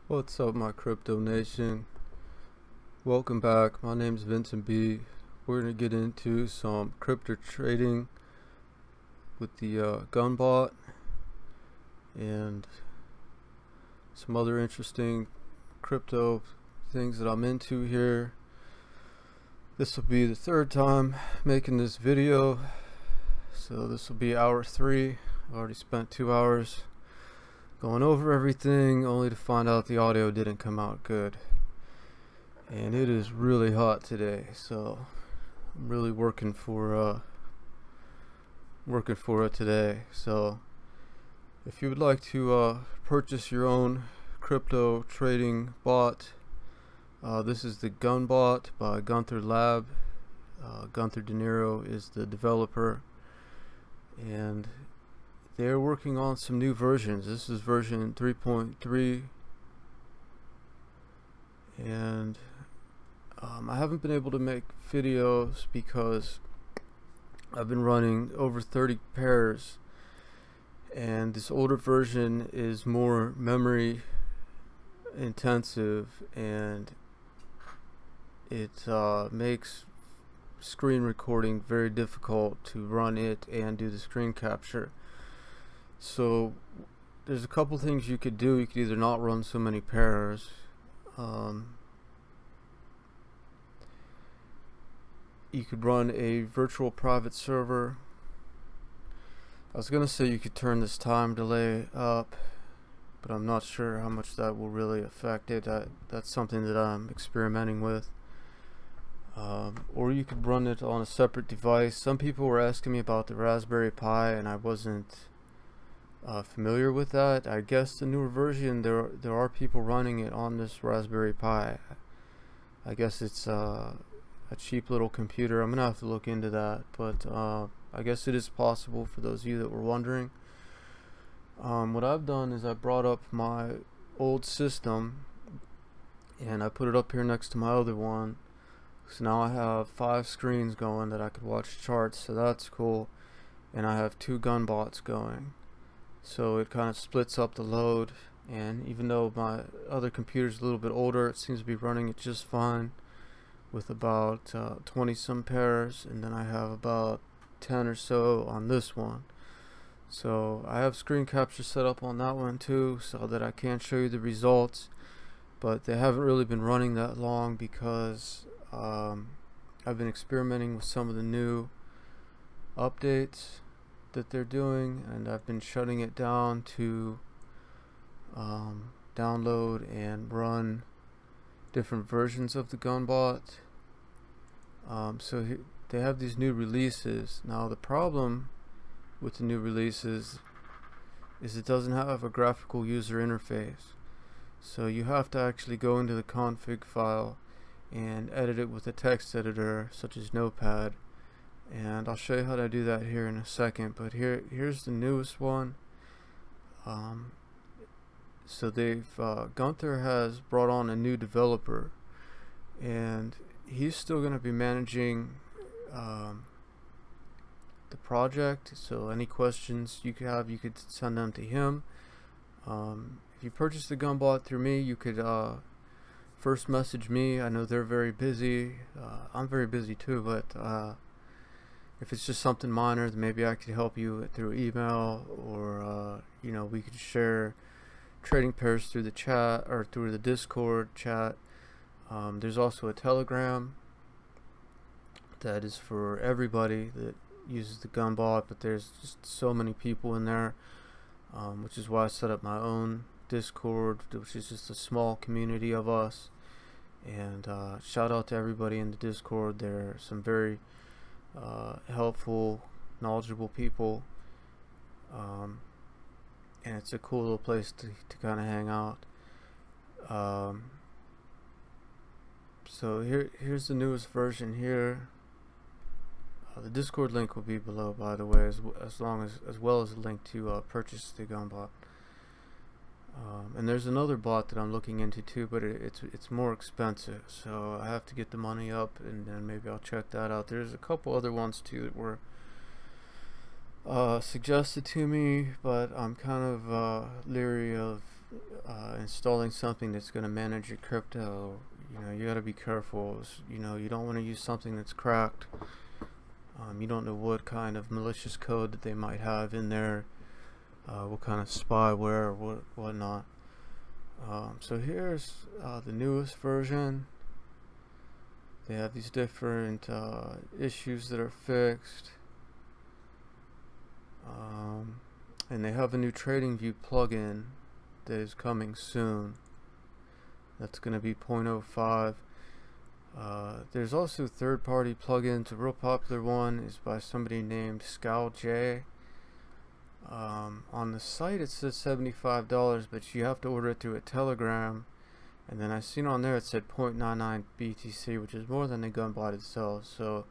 What's up, my crypto nation? Welcome back. My name's Vincent B. We're going to get into some crypto trading with the Gunbot and some other interesting crypto things that I'm into here. This will be the third time making this video, so this will be hour 3. I've already spent 2 hours going over everything, only to find out the audio didn't come out good. And it is really hot today, so I'm really working for it today. So if you would like to purchase your own crypto trading bot, this is the Gunbot by Gunther Lab. Gunther De Niro is the developer, and they're working on some new versions. This is version 3.3, and I haven't been able to make videos because I've been running over 30 pairs, and this older version is more memory intensive, and it makes screen recording very difficult to run it and do the screen capture. So there's a couple things you could do. You could either not run so many pairs, you could run a virtual private server. I was gonna say you could turn this time delay up, but I'm not sure how much that will really affect it. That's something that I'm experimenting with. Or you could run it on a separate device. Some people were asking me about the Raspberry Pi, and I wasn't familiar with that. I guess the newer version, there are people running it on this Raspberry Pi. I guess it's a cheap little computer. I'm gonna have to look into that, but I guess it is possible for those of you that were wondering. What I've done is I brought up my old system and I put it up here next to my other one. So now I have 5 screens going that I could watch charts, so that's cool. And I have 2 Gunbots going. So it kind of splits up the load, and even though my other computer is a little bit older, it seems to be running it just fine with about 20 some pairs, and then I have about 10 or so on this one. So I have screen capture set up on that one too, so that I can show you the results, but they haven't really been running that long because I've been experimenting with some of the new updates that they're doing, and I've been shutting it down to download and run different versions of the Gunbot. So they have these new releases. Now the problem with the new releases is it doesn't have a graphical user interface, so you have to actually go into the config file and edit it with a text editor such as Notepad, and I'll show you how to do that here in a second. But here's the newest one. So Gunther has brought on a new developer, and he's still going to be managing the project. So any questions you could have, you could send them to him. If you purchase the Gunbot through me, you could first message me. I know they're very busy. I'm very busy too, but if it's just something minor, then maybe I could help you through email, or you know, we could share trading pairs through the chat or through the Discord chat. There's also a Telegram that is for everybody that uses the Gunbot, but there's just so many people in there, which is why I set up my own Discord, which is just a small community of us. And shout out to everybody in the Discord. There are some very helpful, knowledgeable people, and it's a cool little place to kind of hang out. So here's the newest version here. The Discord link will be below, by the way, as well as a link to purchase the Gunbot. And there's another bot that I'm looking into too, but it's more expensive, so I have to get the money up, and then maybe I'll check that out. There's a couple other ones too that were suggested to me, but I'm kind of leery of installing something that's going to manage your crypto, you know, you got to be careful. You know, you don't want to use something that's cracked. You don't know what kind of malicious code that they might have in there, what kind of spyware or whatnot. So here's the newest version. They have these different issues that are fixed. And they have a new TradingView plugin that is coming soon. That's going to be 0.05. There's also third-party plugins. A real popular one is by somebody named ScalJ. On the site it says $75, but you have to order it through a Telegram. And then I seen on there it said 0.99 BTC, which is more than the Gunbot itself. So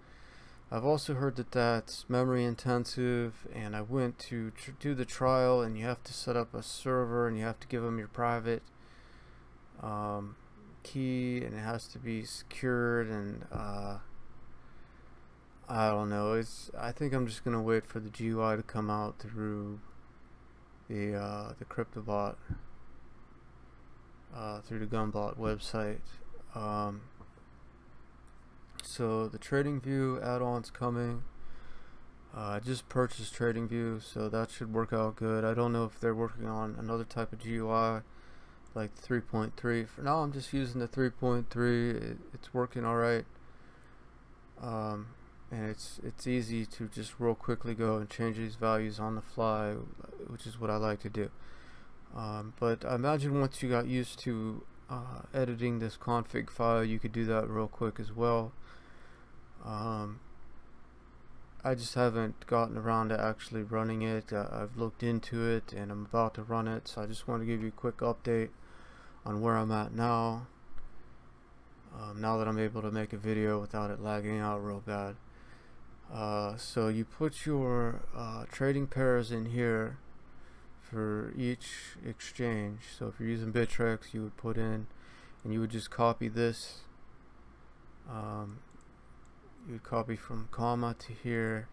I've also heard that that's memory intensive, and I went to do the trial, and you have to set up a server and you have to give them your private key, and it has to be secured, and I don't know. I think I'm just gonna wait for the GUI to come out through the CryptoBot, through the Gunbot website. So the TradingView add-on's coming. I just purchased TradingView, so that should work out good. I don't know if they're working on another type of GUI like 3.3. For now I'm just using the 3.3. It's working alright. And it's easy to just real quickly go and change these values on the fly, which is what I like to do. But I imagine once you got used to editing this config file, you could do that real quick as well. I just haven't gotten around to actually running it. I've looked into it and I'm about to run it, so I just want to give you a quick update on where I'm at now. Now that I'm able to make a video without it lagging out real bad. So you put your trading pairs in here for each exchange. So if you're using Bittrex, you would put in, and you would just copy this. You would copy from comma to here,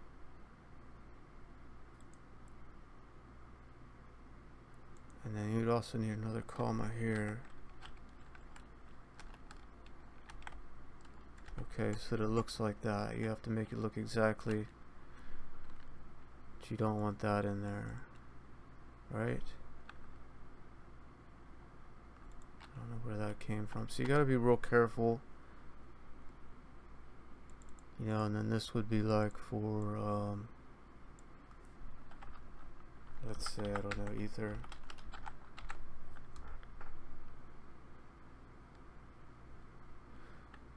and then you would also need another comma here. Okay, so that it looks like that. You have to make it look exactly, but you don't want that in there, right? I don't know where that came from. So you gotta be real careful. You know, and then this would be like for, let's say, I don't know, Ether.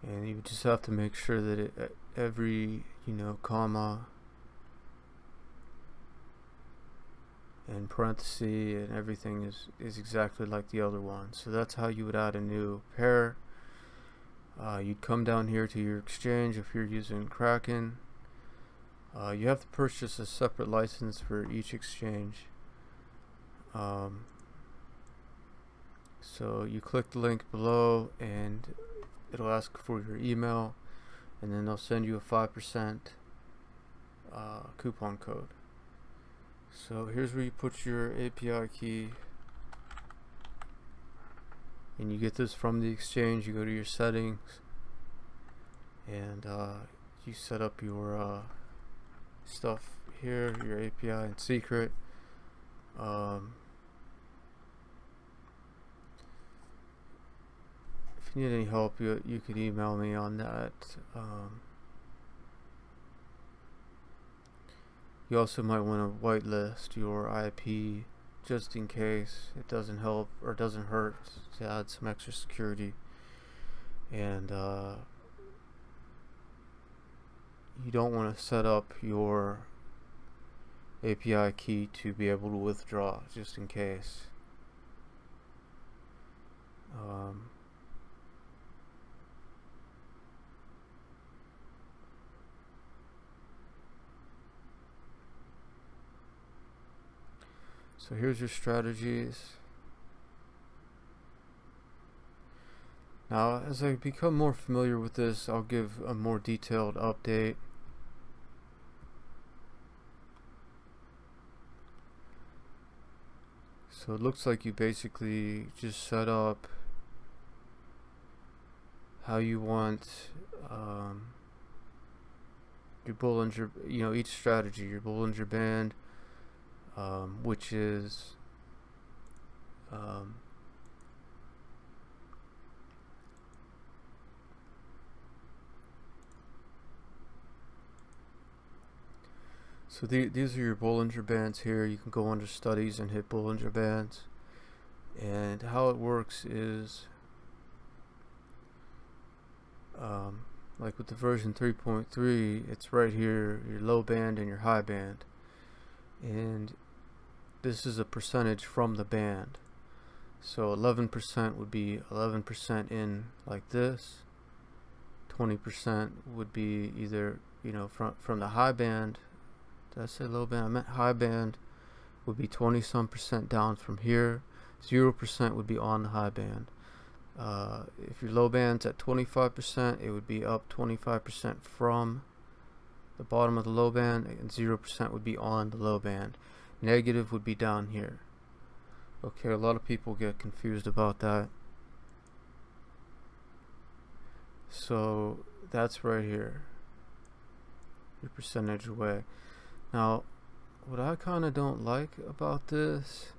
And you just have to make sure that every, you know, comma and parenthesis and everything is exactly like the other one. So that's how you would add a new pair. You'd come down here to your exchange if you're using Kraken. You have to purchase a separate license for each exchange. So you click the link below and it'll ask for your email, and then they'll send you a 5% coupon code. So here's where you put your API key, and you get this from the exchange. You go to your settings and you set up your stuff here, your API in secret. If you need any help, you could email me on that. You also might want to whitelist your IP just in case. It doesn't help or doesn't hurt to add some extra security. And you don't want to set up your API key to be able to withdraw, just in case. So here's your strategies. Now, as I become more familiar with this, I'll give a more detailed update. So it looks like you basically just set up how you want your Bollinger, each strategy, your Bollinger Band, which is so these are your Bollinger Bands here. You can go under studies and hit Bollinger Bands, and how it works is like with the version 3.3, it's right here, your low band and your high band, and this is a percentage from the band. So 11% would be 11% in like this, 20% would be either from the high band. Did I say low band? I meant high band would be 20% down from here. 0% would be on the high band. If your low band's at 25%, it would be up 25% from the bottom of the low band, and 0% would be on the low band. Negative would be down here. Okay, a lot of people get confused about that. So that's right here, your percentage away. Now, what I kind of don't like about this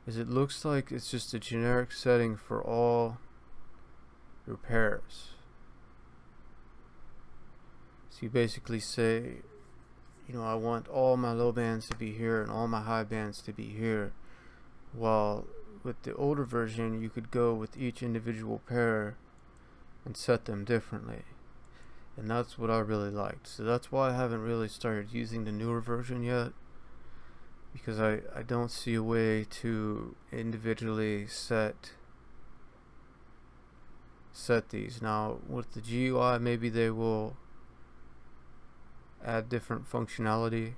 is it looks like it's just a generic setting for all your pairs. So you basically say, I want all my low bands to be here and all my high bands to be here. While with the older version, you could go with each individual pair and set them differently. And that's what I really liked. So that's why I haven't really started using the newer version yet, because I don't see a way to individually set these. Now with the GUI, maybe they will add different functionality.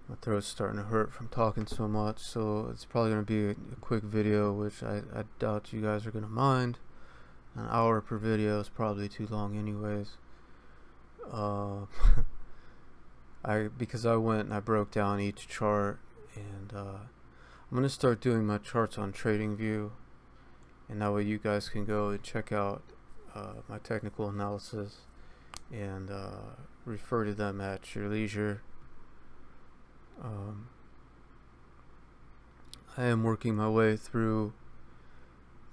My throat's starting to hurt from talking so much, so it's probably going to be a quick video, which I doubt you guys are going to mind. An hour per video is probably too long anyways. Because I went and I broke down each chart, and I'm going to start doing my charts on TradingView, and that way you guys can go and check out my technical analysis and refer to them at your leisure. I am working my way through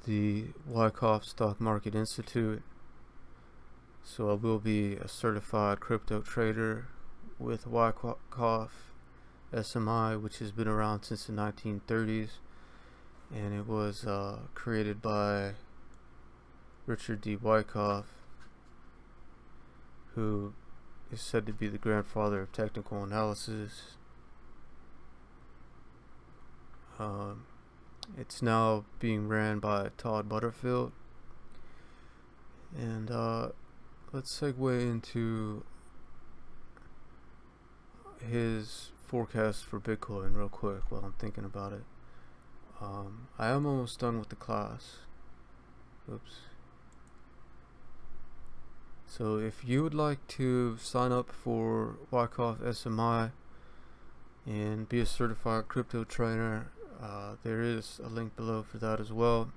the Wyckoff Stock Market Institute, so I will be a certified crypto trader with Wyckoff SMI, which has been around since the 1930s, and it was created by Richard D. Wyckoff, who is said to be the grandfather of technical analysis. It's now being ran by Todd Butterfield, and let's segue into his forecast for Bitcoin real quick while I'm thinking about it. I am almost done with the class. Oops. So if you would like to sign up for Wyckoff SMI and be a certified crypto trainer, there is a link below for that as well,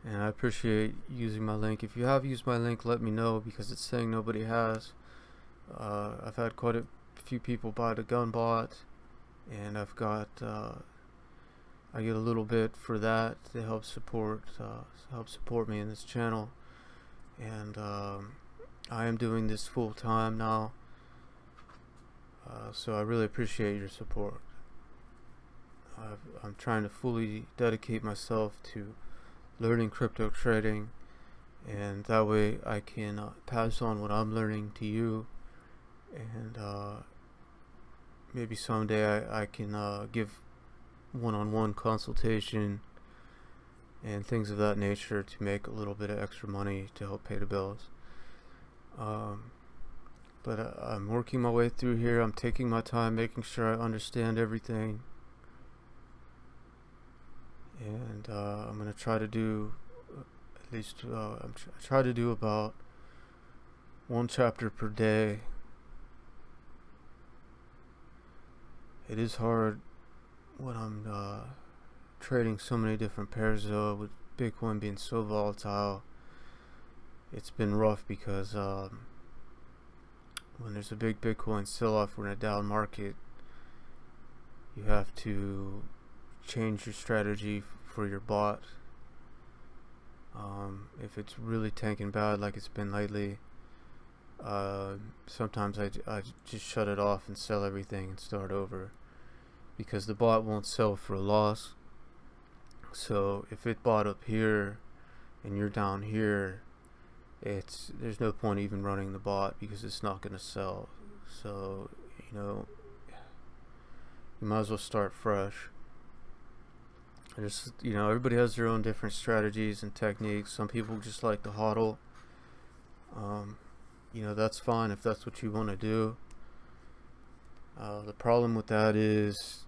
and I appreciate using my link. If you have used my link, let me know, because it's saying nobody has. I've had quite a few people buy the Gunbot, and I've got I get a little bit for that to help support me in this channel, and I am doing this full time now, so I really appreciate your support. I'm trying to fully dedicate myself to learning crypto trading, and that way I can pass on what I'm learning to you, and maybe someday I can give one-on-one consultation and things of that nature to make a little bit of extra money to help pay the bills. But I'm working my way through here. I'm taking my time, making sure I understand everything, and I'm gonna try to do at least try to do about one chapter per day it is hard when I'm trading so many different pairs, though, with Bitcoin being so volatile. It's been rough because when there's a big Bitcoin sell-off, we're in a down market, you have to change your strategy for your bot. If it's really tanking bad like it's been lately, sometimes I just shut it off and sell everything and start over, because the bot won't sell for a loss. So if it bought up here and you're down here, there's no point even running the bot, because it's not going to sell. So, you know, you might as well start fresh. You know, everybody has their own different strategies and techniques. Some people just like to hodl. You know, that's fine if that's what you want to do. The problem with that is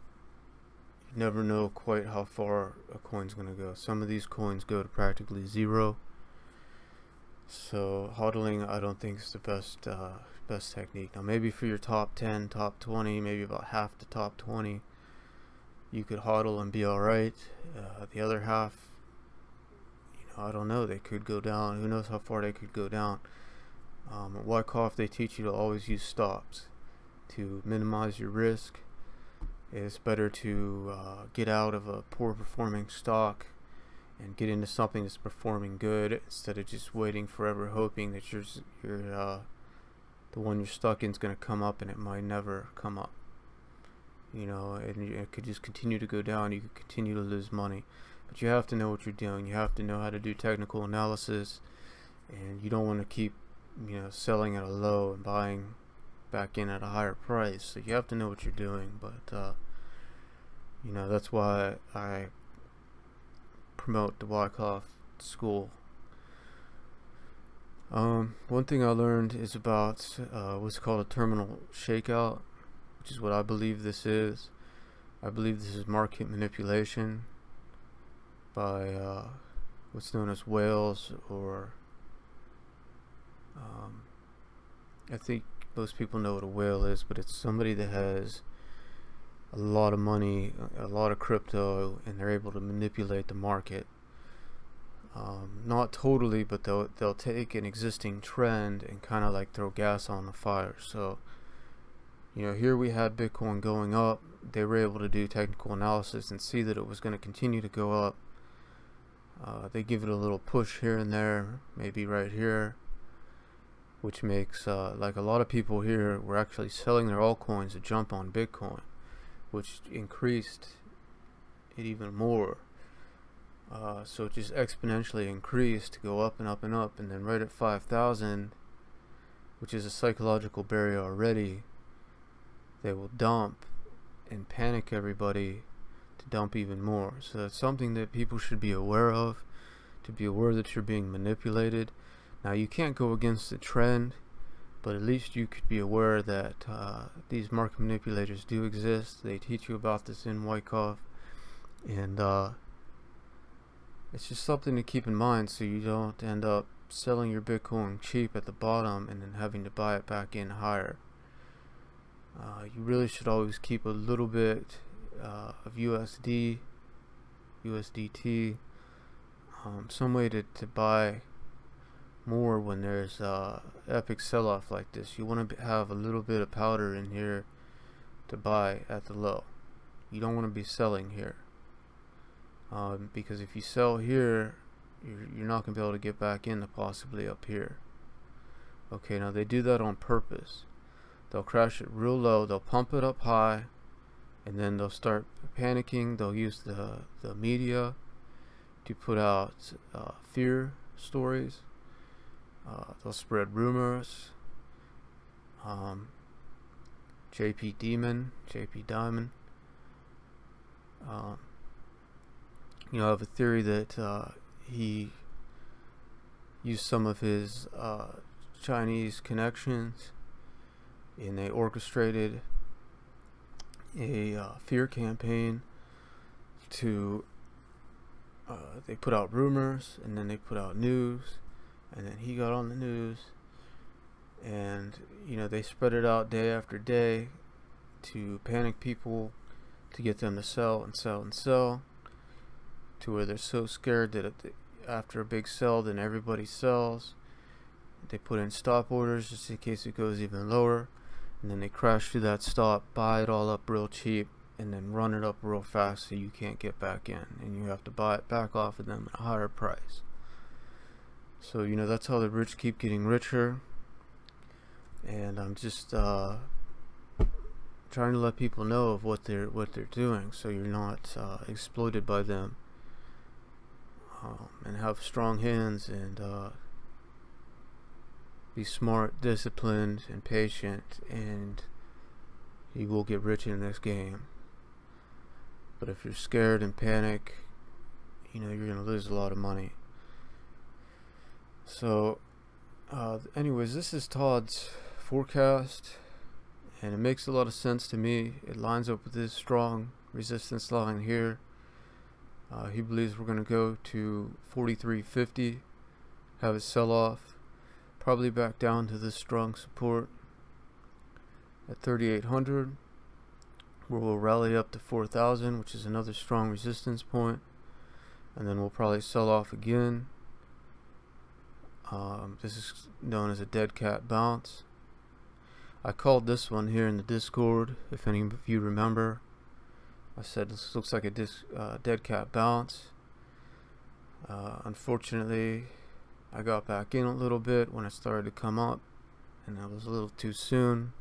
you never know quite how far a coin's going to go. Some of these coins go to practically zero. So hodling, I don't think is the best technique. Now maybe for your top 10, top 20, maybe about half the top 20, you could hodl and be alright. The other half, you know, I don't know, they could go down. Who knows how far they could go down. At Wyckoff, they teach you to always use stops to minimize your risk. It's better to get out of a poor performing stock and get into something that's performing good, instead of just waiting forever hoping that the one you're stuck in is going to come up, and it might never come up. You know, and it could just continue to go down. You could continue to lose money, but you have to know what you're doing. You have to know how to do technical analysis, and you don't want to keep, you know, selling at a low and buying back in at a higher price. So you have to know what you're doing. But you know, that's why I promote the Wyckoff school. One thing I learned is about what's called a terminal shakeout, which is what I believe this is. I believe this is market manipulation by what's known as whales, or I think most people know what a whale is, but it's somebody that has a lot of money, a lot of crypto, and they're able to manipulate the market. Not totally, but they'll take an existing trend and kind of like throw gas on the fire. So, you know, here we had Bitcoin going up. They were able to do technical analysis and see that it was going to continue to go up. They give it a little push here and there, maybe right here, which makes like a lot of people here were actually selling their altcoins to jump on Bitcoin, which increased it even more. So it just exponentially increased to go up and up and up, and then right at 5,000, which is a psychological barrier already, they will dump and panic everybody to dump even more. So that's something that people should be aware of, to be aware that you're being manipulated. Now you can't go against the trend, but at least you could be aware that these market manipulators do exist. They teach you about this in Wyckoff, and it's just something to keep in mind, so you don't end up selling your Bitcoin cheap at the bottom and then having to buy it back in higher. You really should always keep a little bit of USD, USDT, some way to buy more when there's epic sell-off like this. You want to have a little bit of powder in here to buy at the low. You don't want to be selling here, because if you sell here, you're not going to be able to get back into possibly up here. Okay, now they do that on purpose. They'll crash it real low, they'll pump it up high, and then they'll start panicking. They'll use the media to put out fear stories. They'll spread rumors. JP Diamond. You know, I have a theory that he used some of his Chinese connections, and they orchestrated a fear campaign to they put out rumors, and then they put out news, and then he got on the news, and you know, they spread it out day after day to panic people, to get them to sell and sell and sell, to where they're so scared that after a big sell, then everybody sells. They put in stop orders just in case it goes even lower, and then they crash through that stop, buy it all up real cheap, and then run it up real fast so you can't get back in, and you have to buy it back off of them at a higher price. So you know, that's how the rich keep getting richer. And I'm just trying to let people know of what they're doing, so you're not exploited by them, and have strong hands, and be smart, disciplined, and patient, and you will get rich in this game. But if you're scared and panic, you know, you're gonna lose a lot of money. So anyways, this is Todd's forecast, and it makes a lot of sense to me. It lines up with this strong resistance line here. He believes we're going to go to 43.50, have a sell off, probably back down to this strong support at 3,800, where we'll rally up to 4,000, which is another strong resistance point, and then we'll probably sell off again. This is known as a dead cat bounce. I called this one here in the Discord, if any of you remember. I said this looks like a dead cat bounce. Unfortunately, I got back in a little bit when it started to come up, and that was a little too soon.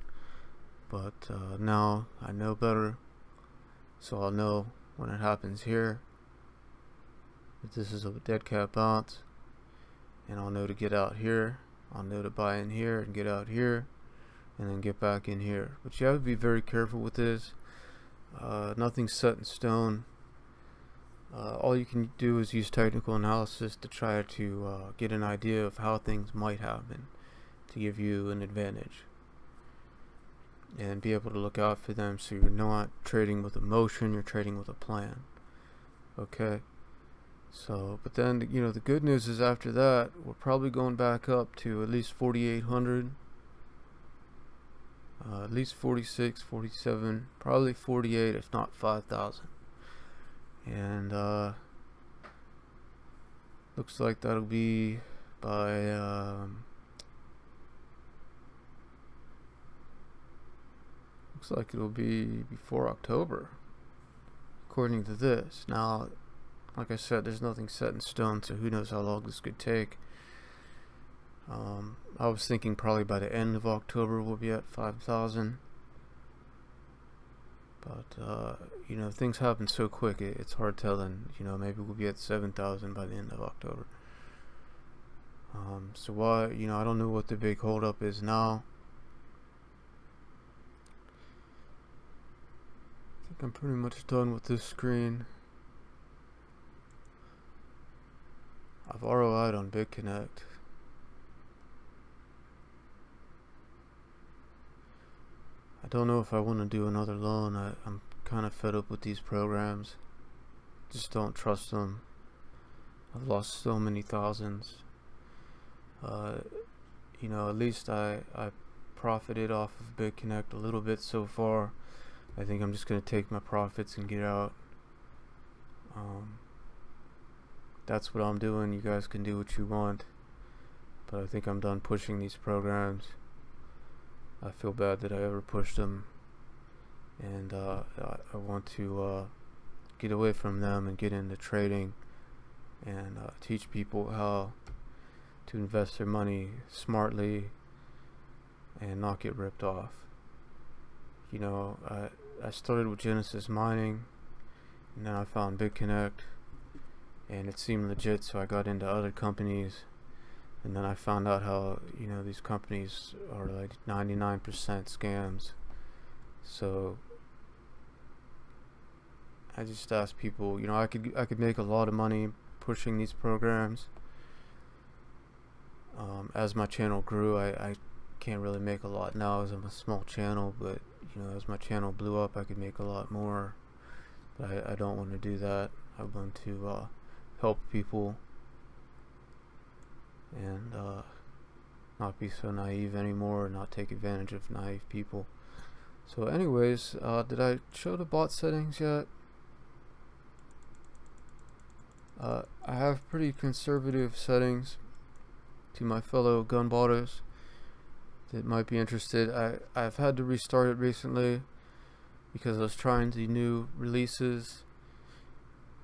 But now I know better, so I'll know when it happens here that this is a dead cat bounce, and I'll know to get out here. I'll know to buy in here and get out here, and then get back in here. But you have to be very careful with this. Nothing's set in stone. All you can do is use technical analysis to try to get an idea of how things might happen to give you an advantage, and be able to look out for them, so you're not trading with emotion, you're trading with a plan. Okay, so but then, you know, the good news is after that we're probably going back up to at least 4,800, at least 46, 47, probably 48, if not 5,000. And looks like that'll be by looks like it'll be before October, according to this. Now, like I said, there's nothing set in stone, so who knows how long this could take. I was thinking probably by the end of October we'll be at 5,000. But you know, things happen so quick, it's hard telling. You know, maybe we'll be at 7,000 by the end of October. So why, you know, I don't know what the big holdup is now. I think I'm pretty much done with this screen. I've ROI'd on BitConnect. I don't know if I want to do another loan. I'm kind of fed up with these programs. Just don't trust them. I've lost so many thousands. You know, at least I profited off of BitConnect a little bit so far. I think I'm just going to take my profits and get out. That's what I'm doing. You guys can do what you want, but I think I'm done pushing these programs. I feel bad that I ever pushed them, and I want to get away from them and get into trading, and teach people how to invest their money smartly and not get ripped off. You know, I started with Genesis Mining, and then I found BitConnect, and it seemed legit, so I got into other companies. And then I found out how, you know, these companies are like 99% scams. So I just asked people, you know, I could make a lot of money pushing these programs. As my channel grew, I can't really make a lot now as I'm a small channel, but you know, as my channel blew up, I could make a lot more. But I don't want to do that. I want to help people, and not be so naive anymore, not take advantage of naive people. So anyways, did I show the bot settings yet? I have pretty conservative settings to my fellow gunbotters that might be interested. I've had to restart it recently because I was trying the new releases.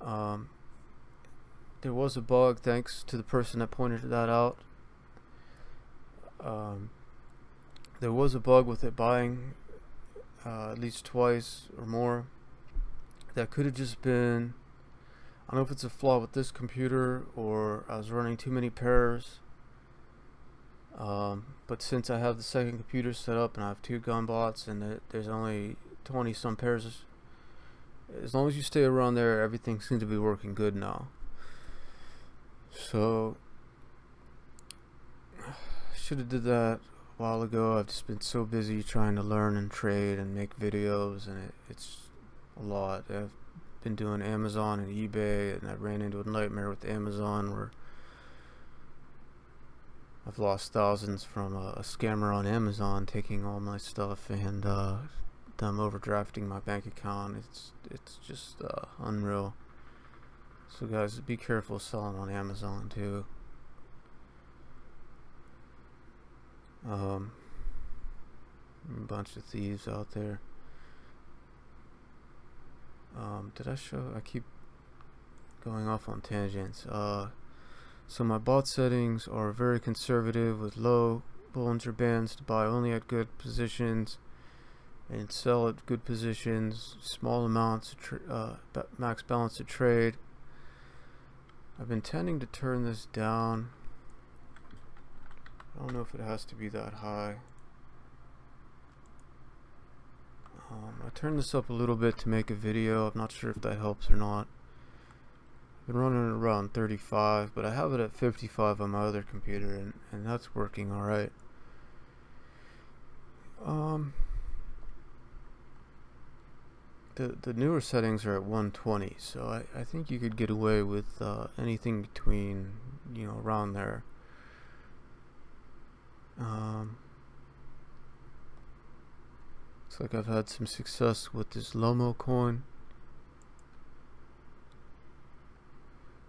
There was a bug, thanks to the person that pointed that out. There was a bug with it buying at least twice or more. That could have just been, I don't know if it's a flaw with this computer or I was running too many pairs. But since I have the second computer set up and I have 2 gunbots and there's only 20 some pairs, as long as you stay around there, everything seems to be working good now. So should have did that a while ago. I've just been so busy trying to learn and trade and make videos, and it's a lot. I've been doing Amazon and eBay, and I ran into a nightmare with Amazon where I've lost thousands from a scammer on Amazon taking all my stuff and them overdrafting my bank account. It's just unreal. So guys, be careful selling on Amazon too. A bunch of thieves out there. Did I show? I keep going off on tangents. So my bot settings are very conservative with low Bollinger Bands to buy only at good positions and sell at good positions, small amounts, max balance to trade. I've been tending to turn this down. I don't know if it has to be that high. I turned this up a little bit to make a video. I'm not sure if that helps or not. I've been running around 35, but I have it at 55 on my other computer, and that's working alright. The newer settings are at 120, so I think you could get away with anything between, you know, around there. Looks like I've had some success with this Lomo coin.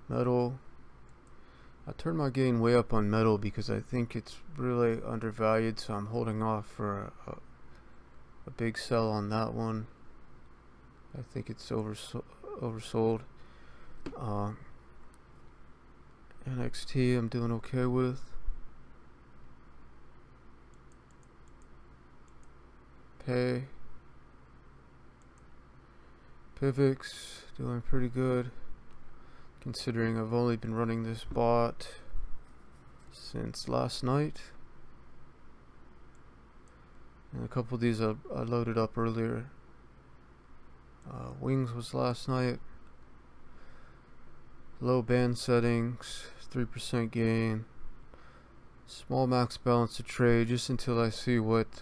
Metal. I turned my gain way up on metal because I think it's really undervalued, so I'm holding off for a big sell on that one. I think it's oversold. NXT I'm doing okay with. Pivx doing pretty good, considering I've only been running this bot since last night, and a couple of these I loaded up earlier. Wings was last night. Low band settings, 3% gain, small max balance to trade just until I see what's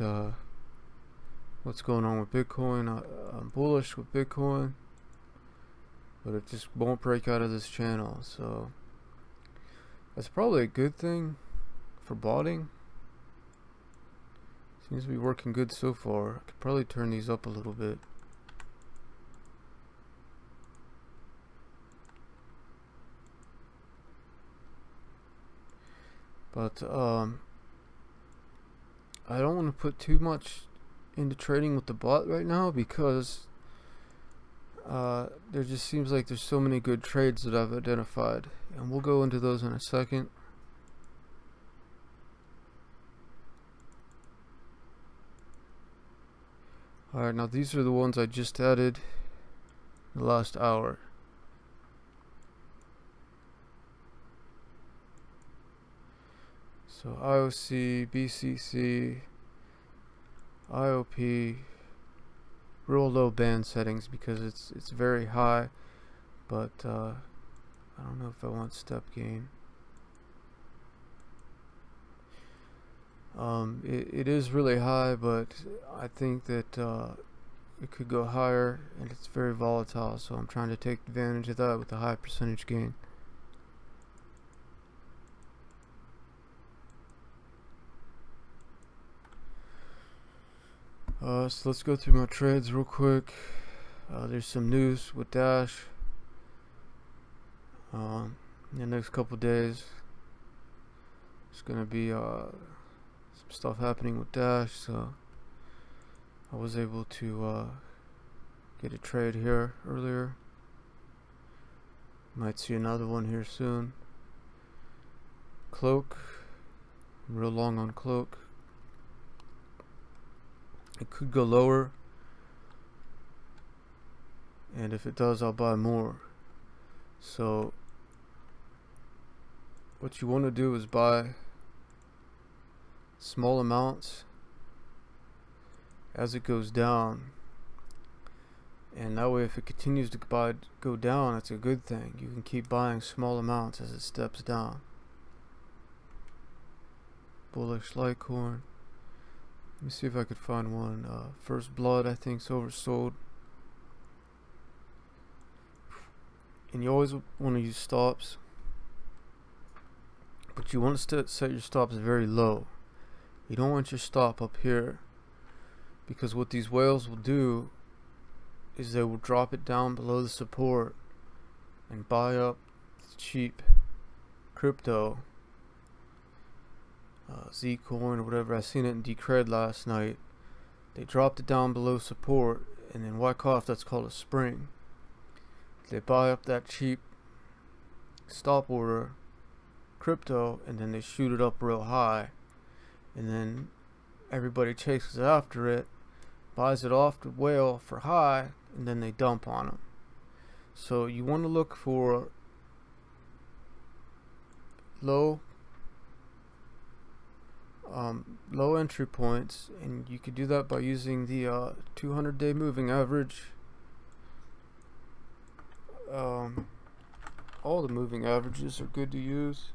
going on with Bitcoin. I'm bullish with Bitcoin, but it just won't break out of this channel, so that's probably a good thing for botting. Seems to be working good so far. I could probably turn these up a little bit. But I don't want to put too much into trading with the bot right now because there just seems like there's so many good trades that I've identified, and we'll go into those in a second. Alright, now these are the ones I just added in the last hour. So IOC, BCC, IOP, real low band settings because it's very high, but I don't know if I want step gain. It is really high, but I think that it could go higher, and it's very volatile, so I'm trying to take advantage of that with a high percentage gain. So let's go through my trades real quick. There's some news with Dash in the next couple days. There's gonna be some stuff happening with Dash, so I was able to get a trade here earlier. Might see another one here soon. Cloak, I'm real long on Cloak. It could go lower, and if it does, I'll buy more. So what you want to do is buy small amounts as it goes down, and that way if it continues to go down, it's a good thing. You can keep buying small amounts as it steps down. Bullish Litecoin. Let me see if I could find one. First Blood, I think, is oversold. And you always want to use stops, but you want to set your stops very low. You don't want your stop up here, because what these whales will do is they will drop it down below the support and buy up cheap crypto, Zcoin or whatever. I seen it in Decred last night. They dropped it down below support, and then Wyckoff, that's called a spring. They buy up that cheap stop order crypto, and then they shoot it up real high, and then everybody chases after it, buys it off the whale for high, and then they dump on them. So you want to look for low entry points, and you could do that by using the 200-day moving average. All the moving averages are good to use.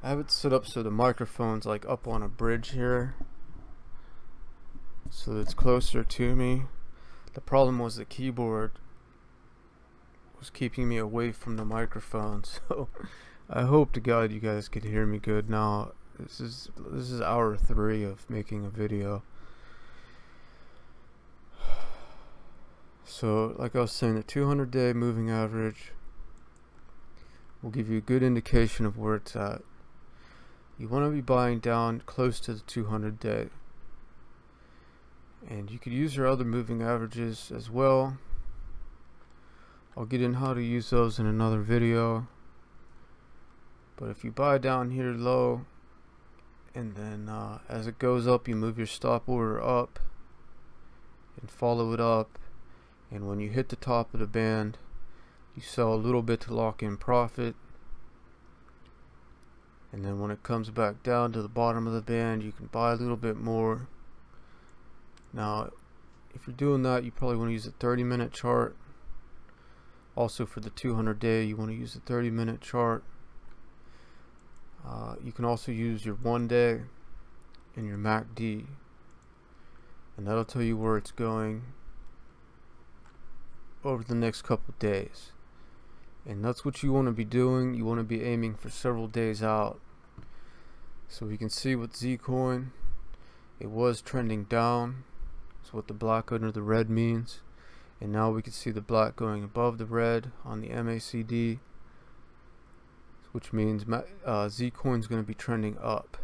I have it set up so the microphone's like up on a bridge here, so it's closer to me. The problem was the keyboard was keeping me away from the microphone, so I hope to God you guys could hear me good now. This is hour 3 of making a video. So like I was saying, the 200-day moving average will give you a good indication of where it's at. You want to be buying down close to the 200-day, and you could use your other moving averages as well. I'll get in how to use those in another video. But if you buy down here low, and then as it goes up, you move your stop order up and follow it up, and when you hit the top of the band, you sell a little bit to lock in profit, and then when it comes back down to the bottom of the band, you can buy a little bit more. Now if you're doing that, you probably want to use a 30-minute chart. Also for the 200-day, you want to use a 30-minute chart. You can also use your 1-day and your MACD, and that'll tell you where it's going over the next couple days. And that's what you want to be doing. You want to be aiming for several days out. So we can see with Zcoin, it was trending down. That's what the black under the red means. And now we can see the black going above the red on the MACD, which means Zcoin is going to be trending up.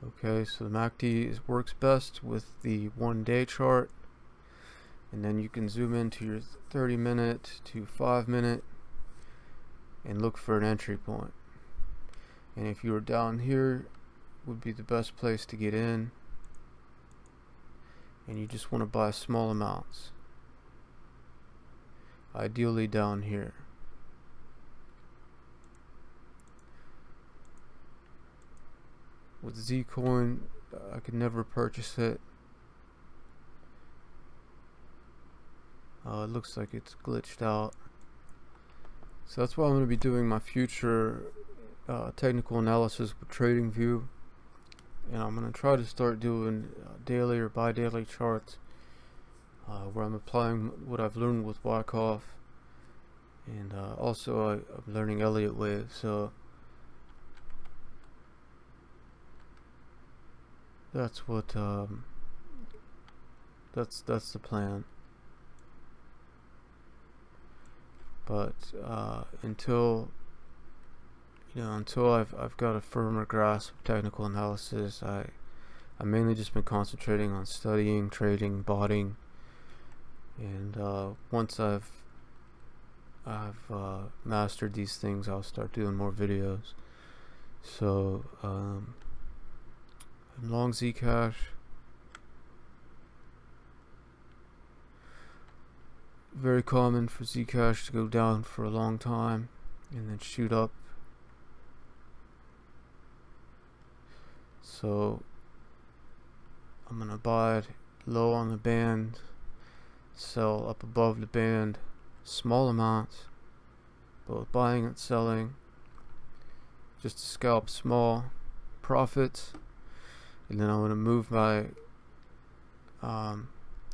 Okay, so the MACD works best with the 1-day chart, and then you can zoom into your 30-minute to 5-minute and look for an entry point. And if you were down here, would be the best place to get in, and you just want to buy small amounts, ideally down here. With Zcoin, I could never purchase it. It looks like it's glitched out. So that's why I'm going to be doing my future technical analysis with TradingView, and I'm going to try to start doing daily or bi-daily charts where I'm applying what I've learned with Wyckoff, and also I'm learning Elliott Wave. So that's what that's the plan. But until I've got a firmer grasp of technical analysis, I've mainly just been concentrating on studying, trading, botting, and once I've mastered these things, I'll start doing more videos. So I'm long Zcash. Very common for Zcash to go down for a long time and then shoot up. So I'm gonna buy it low on the band, sell up above the band, small amounts, both buying and selling, just to scalp small profits. And then I'm gonna move my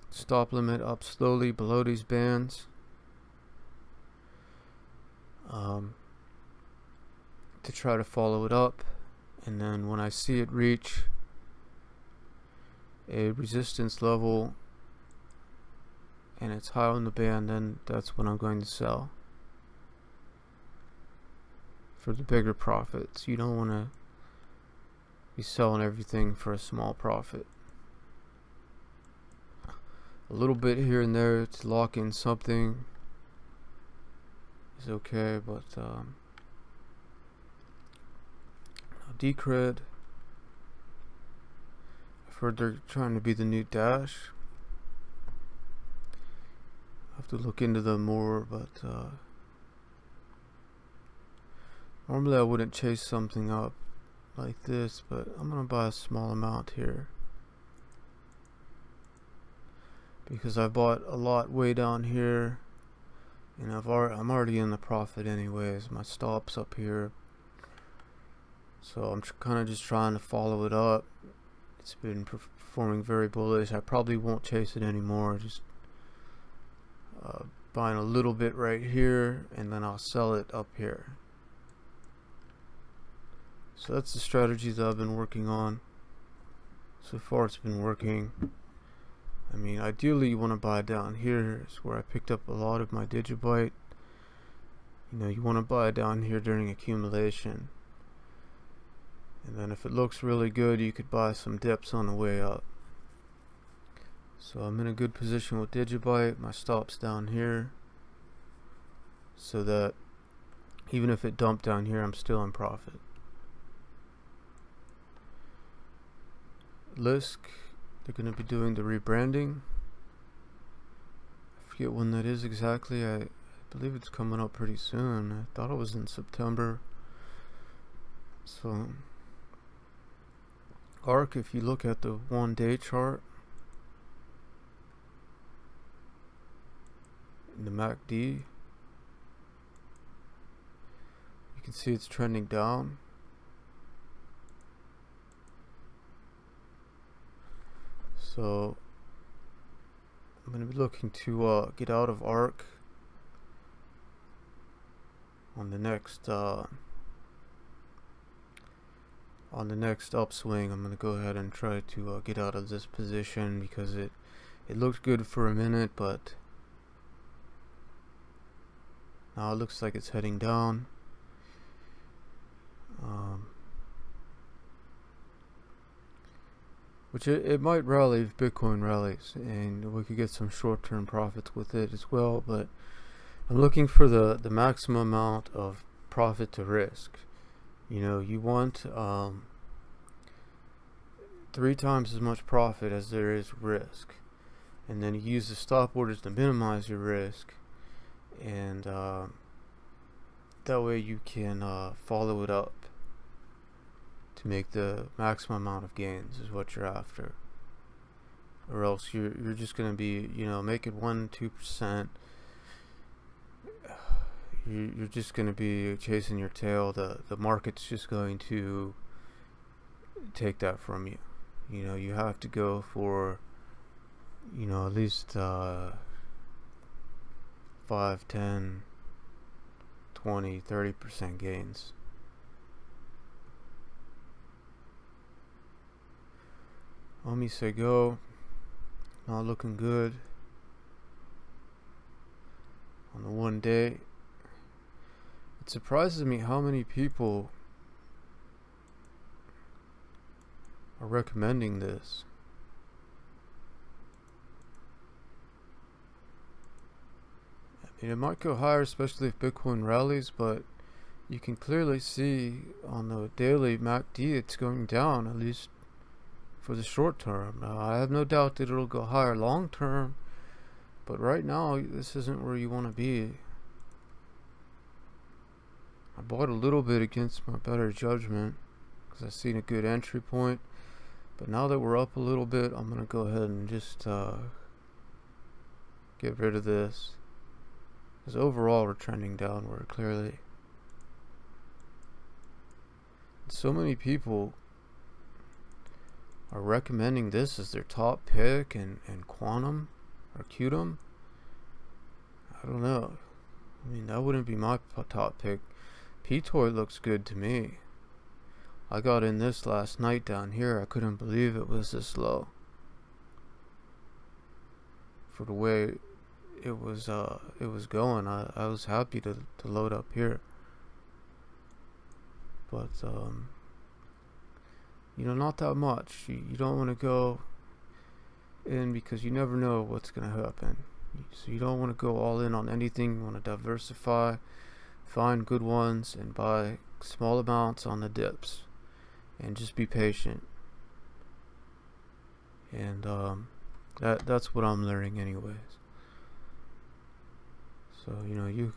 stop limit up slowly below these bands, to try to follow it up. And then when I see it reach a resistance level and it's high on the band, then that's when I'm going to sell for the bigger profits. You don't want to be selling everything for a small profit. A little bit here and there to lock in something is okay, but Decred, I've heard they're trying to be the new Dash. I have to look into them more, but normally I wouldn't chase something up like this, but I'm gonna buy a small amount here because I bought a lot way down here, and I'm already in the profit anyways. My stop's up here, so I'm kind of just trying to follow it up. It's been performing very bullish. I probably won't chase it anymore. Just buying a little bit right here, and then I'll sell it up here. So that's the strategy that I've been working on. So far it's been working. I mean, ideally you want to buy down here. It's where I picked up a lot of my Digibyte. You know, you want to buy down here during accumulation. And then if it looks really good, you could buy some dips on the way up. So I'm in a good position with Digibyte. My stop's down here, so that even if it dumped down here, I'm still in profit. Lisk, they're going to be doing the rebranding. I forget when that is exactly. I believe it's coming up pretty soon. I thought it was in September. So ARK, if you look at the 1 day chart in the MACD, you can see it's trending down. So I'm going to be looking to get out of ARK on the next upswing. I'm going to go ahead and try to get out of this position because it looked good for a minute, but now it looks like it's heading down. Which it might rally if Bitcoin rallies, and we could get some short-term profits with it as well. But I'm looking for the maximum amount of profit to risk. You know, you want 3 times as much profit as there is risk, and then you use the stop orders to minimize your risk, and that way you can follow it up to make the maximum amount of gains is what you're after. Or else you're just going to be, you know, making 1-2%. You're just going to be chasing your tail. The market's just going to take that from you. You know, you have to go for, you know, at least 5, 10, 20, 30% gains. Let say go. Not looking good on the 1 day. It surprises me how many people are recommending this. I mean, it might go higher, especially if Bitcoin rallies, but you can clearly see on the daily MACD it's going down, at least for the short term. Now, I have no doubt that it'll go higher long term, but right now this isn't where you want to be. I bought a little bit against my better judgment because I've seen a good entry point, but now that we're up a little bit, I'm gonna go ahead and just get rid of this, because overall we're trending downward clearly. So many people are recommending this as their top pick, and Qtum or Qtum. I don't know. I mean, that wouldn't be my top pick. Pitoy looks good to me. I got in this last night down here. I couldn't believe it was this low. For the way it was going, I was happy to load up here. But you know, not that much. You don't want to go in because you never know what's going to happen. So you don't want to go all in on anything. You want to diversify, find good ones, and buy small amounts on the dips, and just be patient. And that's what I'm learning anyways. So, you know, you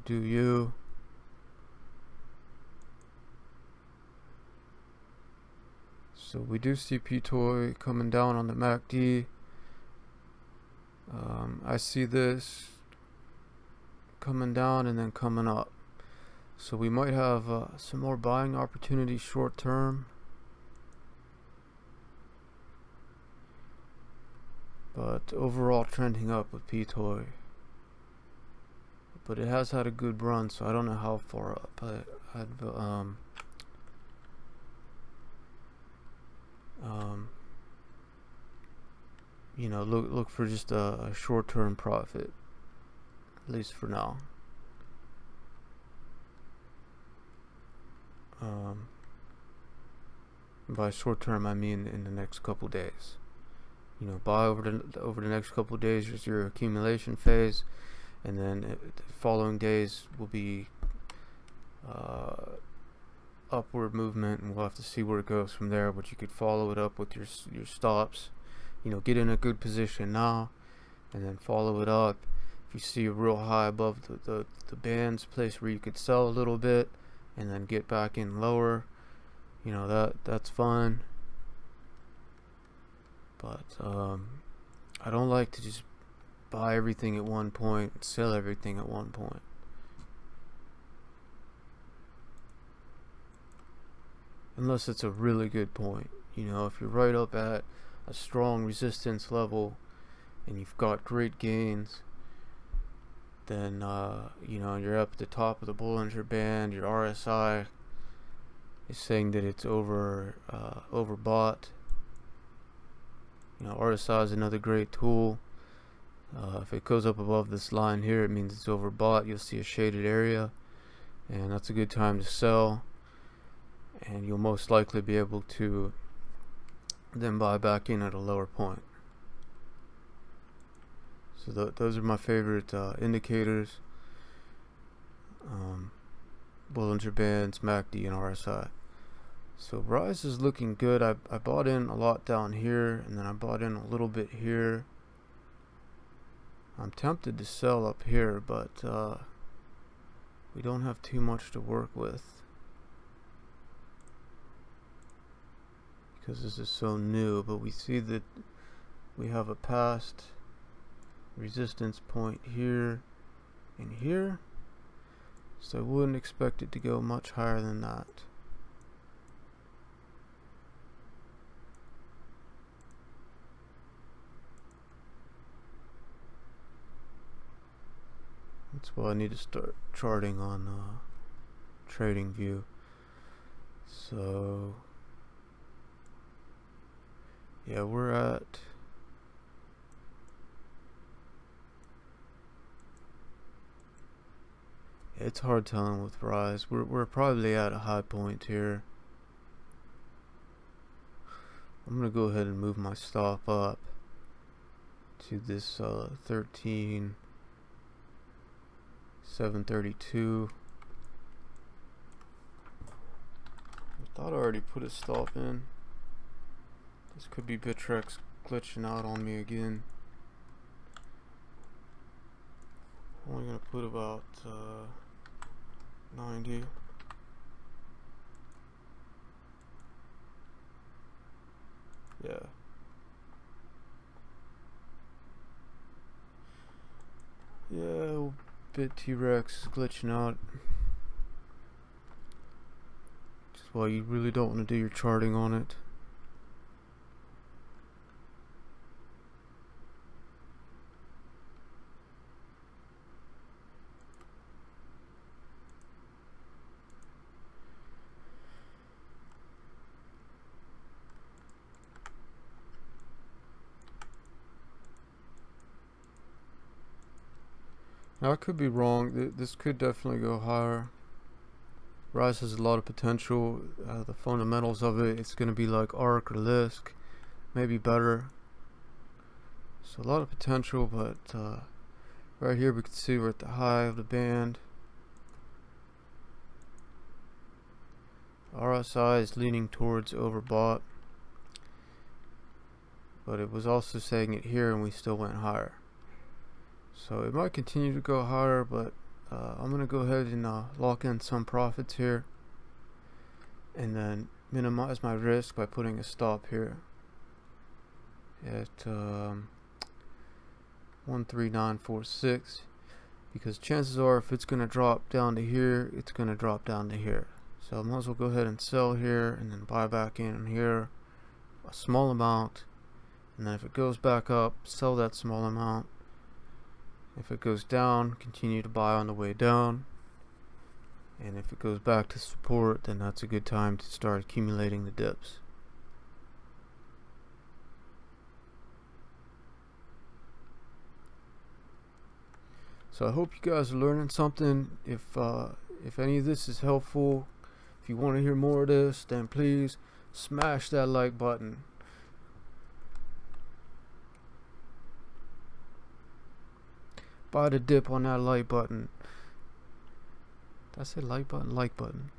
do you. So we do see Pitoy coming down on the MACD. I see this coming down and then coming up. So we might have some more buying opportunities short term. But overall trending up with Pitoy. But it has had a good run, so I don't know how far up. You know, look for just a short-term profit, at least for now. By short-term, I mean in the next couple days. You know, buy over the next couple days is your accumulation phase, and then the following days will be upward movement, and we'll have to see where it goes from there. But you could follow it up with your stops. You know, get in a good position now, and then follow it up. If you see a real high above the bands, place where you could sell a little bit, and then get back in lower. You know, that's fun. But I don't like to just buy everything at one point and sell everything at one point. Unless it's a really good point. You know, if you're right up at a strong resistance level and you've got great gains, then you know, you're up at the top of the Bollinger Band, your RSI is saying that it's overbought. You know, RSI is another great tool. If it goes up above this line here, it means it's overbought. You'll see a shaded area, and that's a good time to sell, and you'll most likely be able to then buy back in at a lower point. So those are my favorite indicators. Bollinger Bands, MACD, and RSI. So Rise is looking good. I bought in a lot down here, and then I bought in a little bit here. I'm tempted to sell up here, but we don't have too much to work with because this is so new. But we see that we have a past resistance point here and here, so I wouldn't expect it to go much higher than that. That's why I need to start charting on Trading View. So Yeah, we're at it's hard telling with rise. We're probably at a high point here. I'm gonna go ahead and move my stop up to this 13,732. I thought I already put a stop in. This could be Bittrex glitching out on me again. I'm only gonna put about 90. Yeah. Yeah, Bittrex is glitching out. Just why you really don't want to do your charting on it. Now, I could be wrong. This could definitely go higher. Rise has a lot of potential. The fundamentals of it, it's going to be like Arc or Lisk, maybe better. So a lot of potential, but right here we can see we're at the high of the band. RSI is leaning towards overbought, but it was also saying it here and we still went higher. So it might continue to go higher, but I'm going to go ahead and lock in some profits here and then minimize my risk by putting a stop here at 13946, because chances are if it's going to drop down to here, it's going to drop down to here. So I might as well go ahead and sell here and then buy back in here a small amount, and then if it goes back up, sell that small amount. If it goes down, continue to buy on the way down, and if it goes back to support, then that's a good time to start accumulating the dips. So I hope you guys are learning something. If any of this is helpful, if you want to hear more of this, then please smash that like button. Buy the dip on that like button. Did I say like button? Like button.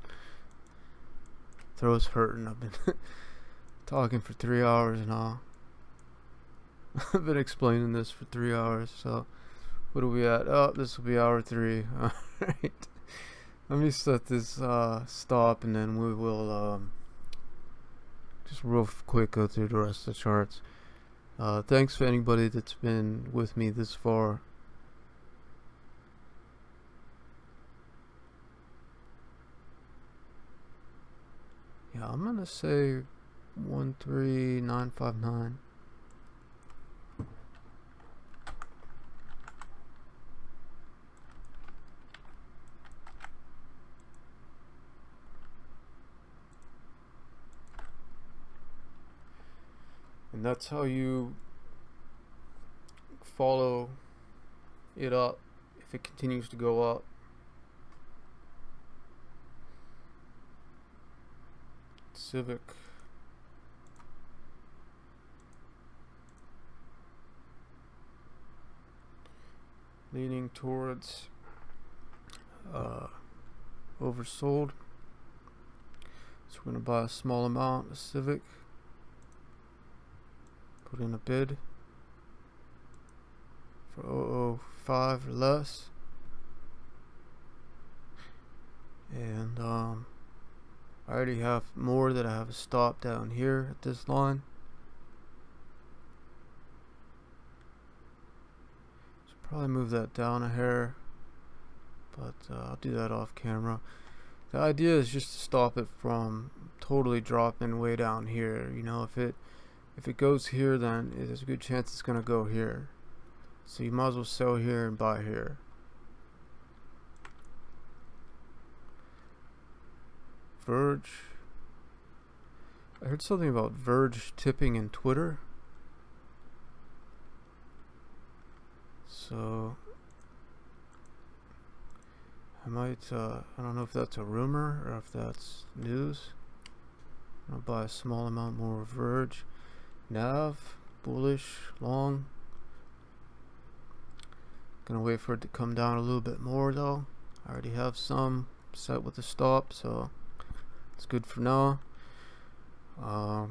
Throat's hurting. I've been talking for 3 hours now. I've been explaining this for 3 hours. So what are we at? Oh, this will be hour 3. Alright. Let me set this stop, and then we will just real quick go through the rest of the charts. Thanks for anybody that's been with me this far. Yeah, I'm gonna say 13959. And that's how you follow it up if it continues to go up. Civic. Leaning towards oversold. So we're going to buy a small amount of Civic. Put in a bid for 0.005 or less. And I already have more that I have a stop down here at this line. So probably move that down a hair, but I'll do that off camera. The idea is just to stop it from totally dropping way down here. You know, if it goes here, then there's a good chance it's gonna go here. So you might as well sell here and buy here. Verge. I heard something about Verge tipping in Twitter. So I might, I don't know if that's a rumor or if that's news. I'll buy a small amount more of Verge. Nav, bullish, long. Gonna wait for it to come down a little bit more though. I already have some set with a stop, so it's good for now. I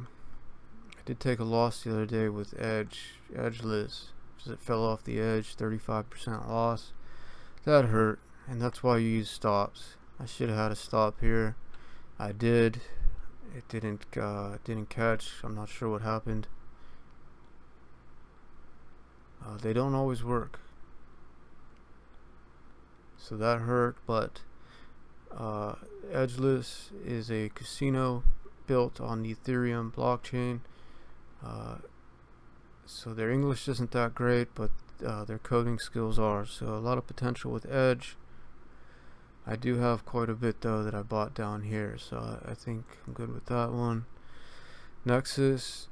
did take a loss the other day with Edgeless, because it fell off the edge, 35% loss. That hurt, and that's why you use stops. I should have had a stop here. I did. It didn't catch. I'm not sure what happened. They don't always work. So that hurt, but Edgeless is a casino built on the Ethereum blockchain. So their English isn't that great, but their coding skills are. So a lot of potential with Edge. I do have quite a bit though that I bought down here, so I think I'm good with that one. Nexus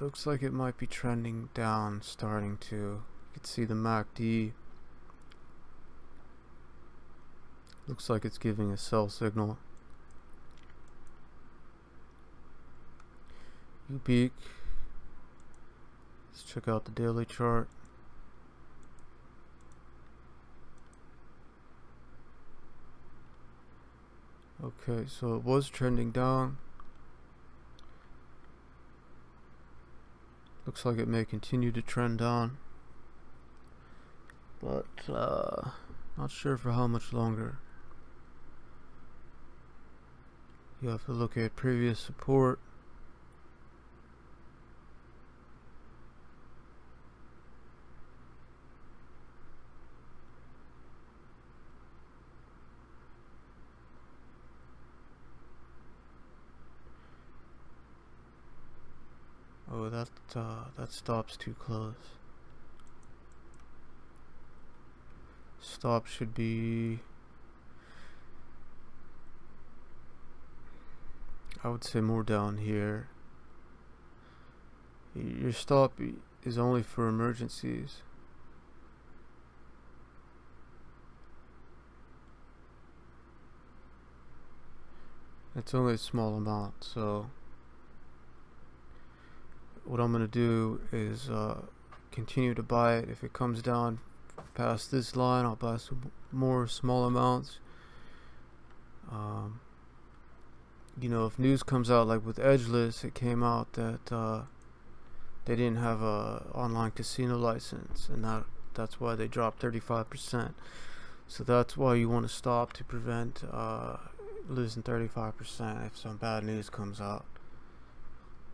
looks like it might be trending down, starting to. You can see the MACD. Looks like it's giving a sell signal. Ubeak. Let's check out the daily chart. Okay, so it was trending down. Looks like it may continue to trend down, but not sure for how much longer. You have to look at previous support. Oh, that stop's too close. Stop should be, I would say, more down here. Your stop is only for emergencies. It's only a small amount, so what I'm gonna do is continue to buy it. If it comes down past this line, I'll buy some more small amounts. You know, if news comes out like with Edgeless, it came out that they didn't have a online casino license, and that's why they dropped 35%. So that's why you want to stop, to prevent losing 35% if some bad news comes out,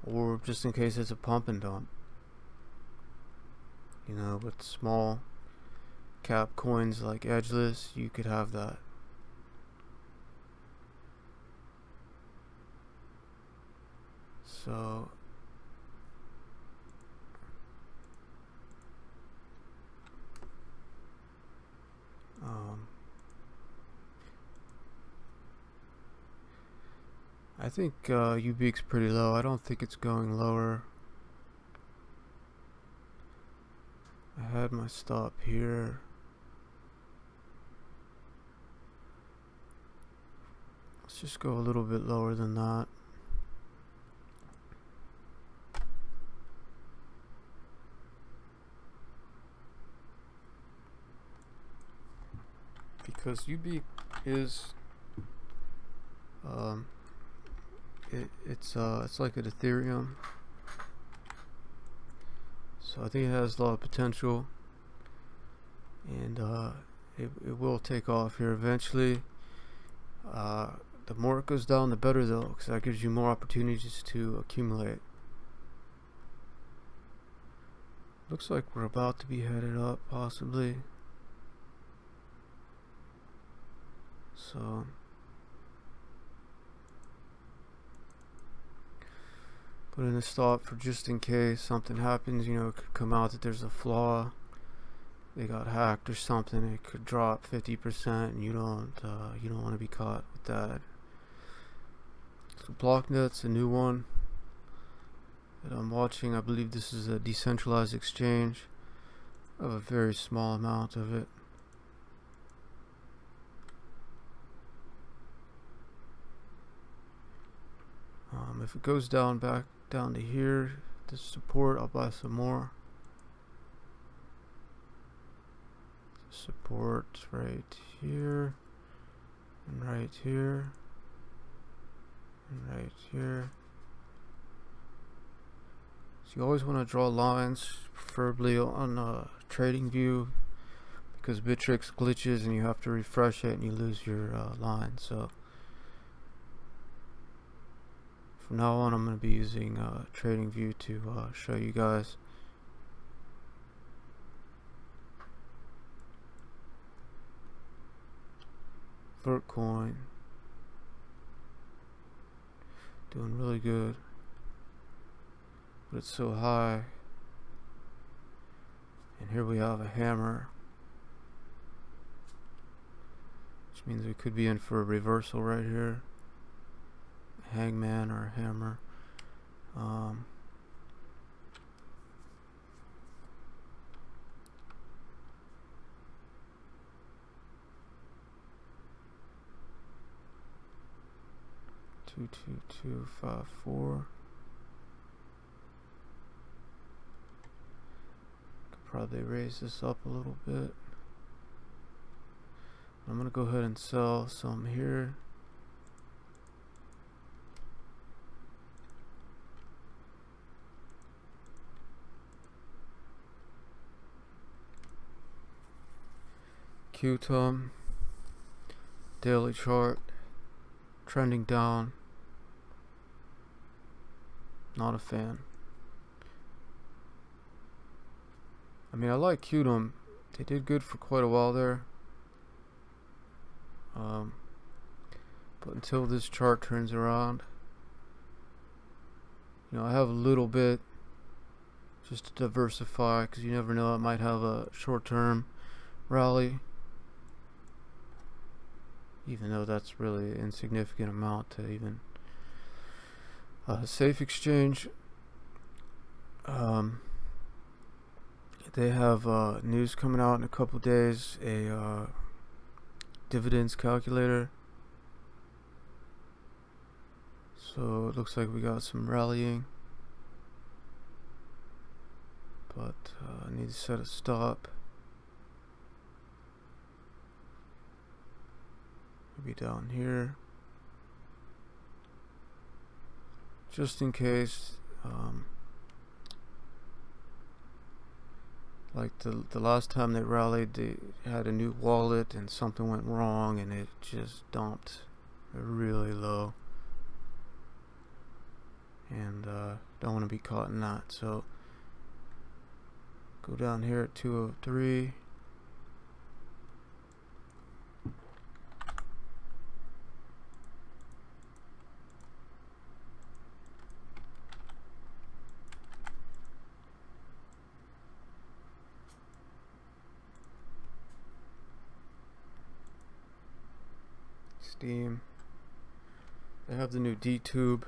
or just in case it's a pump and dump. You know, with small cap coins like Edgeless, you could have that. So I think Ubeak's pretty low. I don't think it's going lower. I had my stop here. Let's just go a little bit lower than that. Because Ubeak is it's like an Ethereum, so I think it has a lot of potential, and it will take off here eventually. The more it goes down, the better though, because that gives you more opportunities to accumulate. Looks like we're about to be headed up, possibly. So put in a stop for just in case something happens. You know, it could come out that there's a flaw they got hacked or something, it could drop 50%, and you don't want to be caught with that. So Blocknet's a new one that I'm watching. I believe this is a decentralized exchange. I have a very small amount of it. If it goes back down to here, the support, I'll buy some more. Support right here, and right here, and right here. So you always want to draw lines, preferably on trading view, because Bittrex glitches and you have to refresh it and you lose your line. So from now on, I'm going to be using trading view to show you guys. Altcoin doing really good, but it's so high. And here we have a hammer, which means we could be in for a reversal right here. Hangman or hammer. 22254. Could probably raise this up a little bit. I'm gonna go ahead and sell some here. Qtum daily chart trending down. Not a fan. I mean, I like Qtum. They did good for quite a while there. But until this chart turns around, you know, I have a little bit just to diversify, because you never know, it might have a short-term rally, even though that's really an insignificant amount to even safe exchange. They have news coming out in a couple days, a dividends calculator. So it looks like we got some rallying, but I need to set a stop. Maybe down here, just in case. Like the last time they rallied, they had a new wallet and something went wrong and it just dumped really low, and don't want to be caught in that. So go down here at 203. Steam. They have the new D-tube,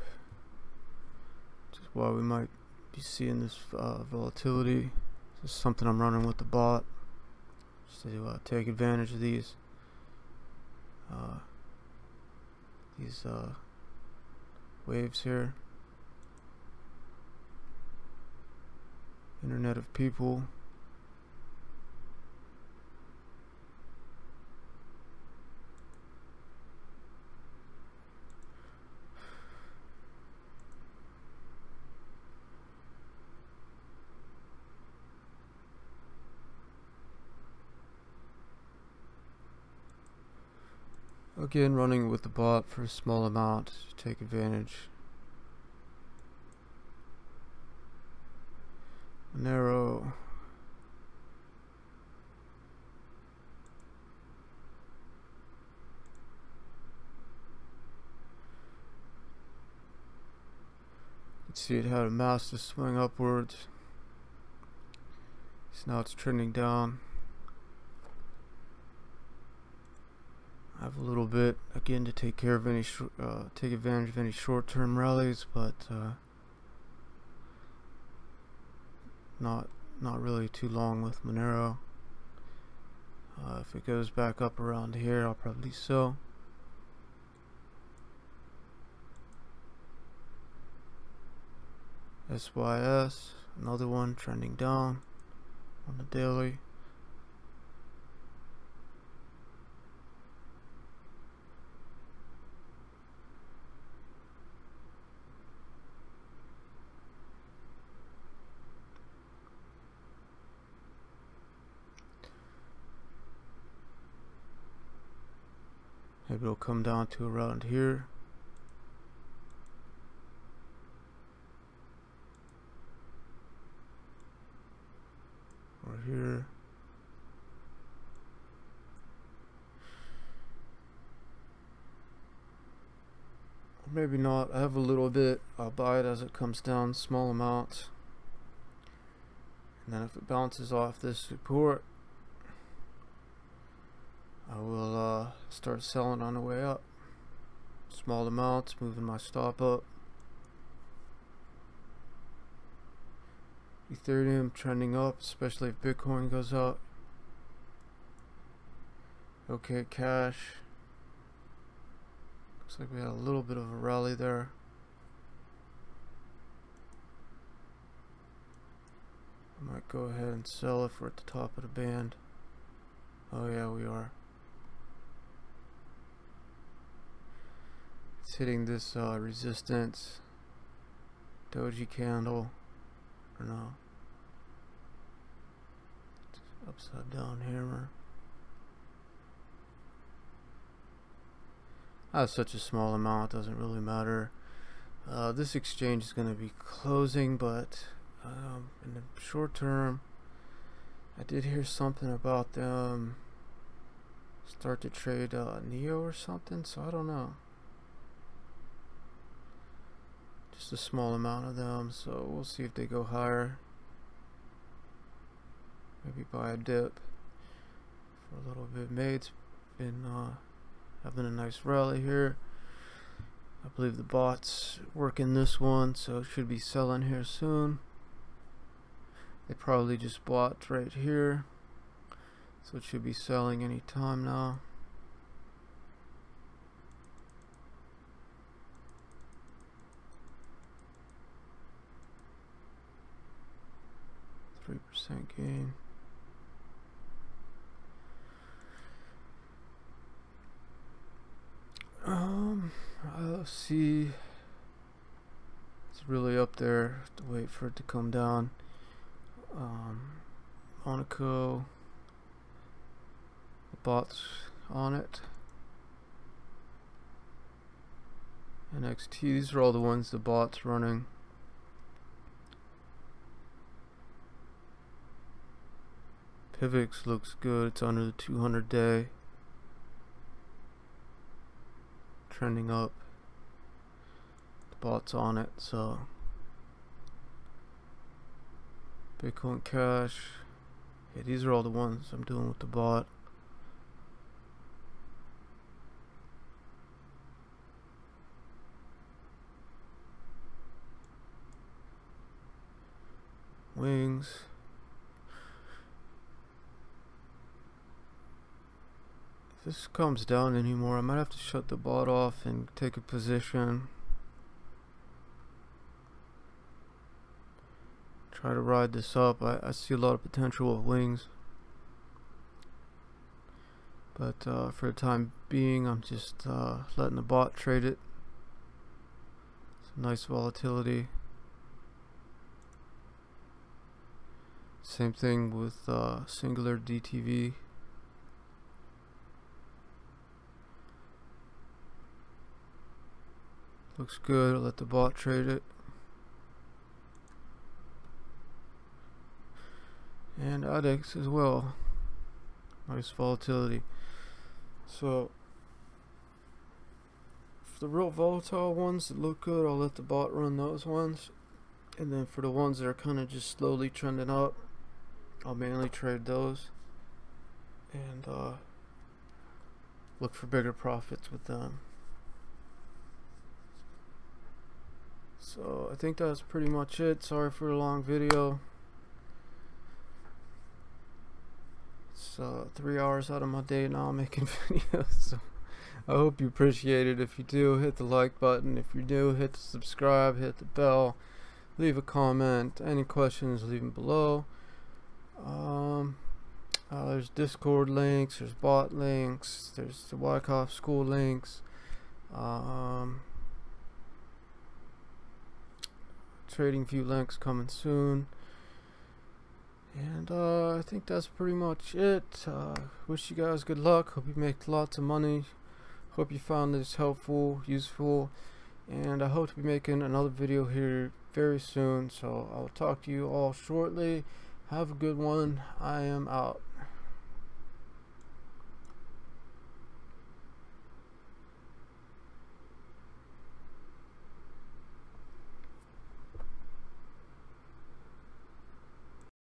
which is why we might be seeing this volatility. This is something I'm running with the bot, just to take advantage of these waves here. Internet of People. Again, running with the bot for a small amount to take advantage. Narrow. You can see it had a massive swing upwards. So now it's trending down. have a little bit again to take care of any take advantage of any short-term rallies, but not really too long with Monero. If it goes back up around here, I'll probably sell. SYS, another one trending down on the daily. Maybe it'll come down to around here. Or here. Or maybe not. I have a little bit. I'll buy it as it comes down, small amounts. And then if it bounces off this support, I will start selling on the way up. Small amounts, moving my stop up. Ethereum trending up, especially if Bitcoin goes up. Okay, cash. Looks like we had a little bit of a rally there. I might go ahead and sell if we're at the top of the band. Oh yeah, we are. It's hitting this resistance doji candle, or no, it's upside down hammer. That's such a small amount, doesn't really matter. This exchange is going to be closing, but in the short term, I did hear something about them start to trade Neo or something, so I don't know. Just a small amount of them, so we'll see if they go higher. Maybe buy a dip for a little bit. Mate's been having a nice rally here. I believe the bot's working this one, so it should be selling here soon. They probably just bought right here, so it should be selling any time now. 3% gain. Let's see. It's really up there. Have to wait for it to come down. Monaco. The bot's on it. NXT. These are all the ones the bot's running. Pivx looks good. It's under the 200 day. Trending up. The bot's on it, so Bitcoin Cash. Yeah, these are all the ones I'm doing with the bot. Wings. If this comes down anymore, I might have to shut the bot off and take a position. Try to ride this up. I see a lot of potential with wings. But for the time being, I'm just letting the bot trade it. Some nice volatility. Same thing with Singular DTV. Looks good. I'll let the bot trade it. And Ardr as well. Nice volatility. So for the real volatile ones that look good, I'll let the bot run those ones. And then for the ones that are kind of just slowly trending up, I'll mainly trade those. And look for bigger profits with them. So I think that's pretty much it. Sorry for the long video. It's 3 hours out of my day now making videos, so I hope you appreciate it. If you do, hit the like button. If you do, hit the subscribe, hit the bell, leave a comment. Any questions, leave them below. There's Discord links, there's bot links, there's the Wyckoff school links, trading view links coming soon. And I think that's pretty much it. Wish you guys good luck. Hope you make lots of money. Hope you found this helpful, useful, and I hope to be making another video here very soon. So I'll talk to you all shortly. Have a good one. I am out.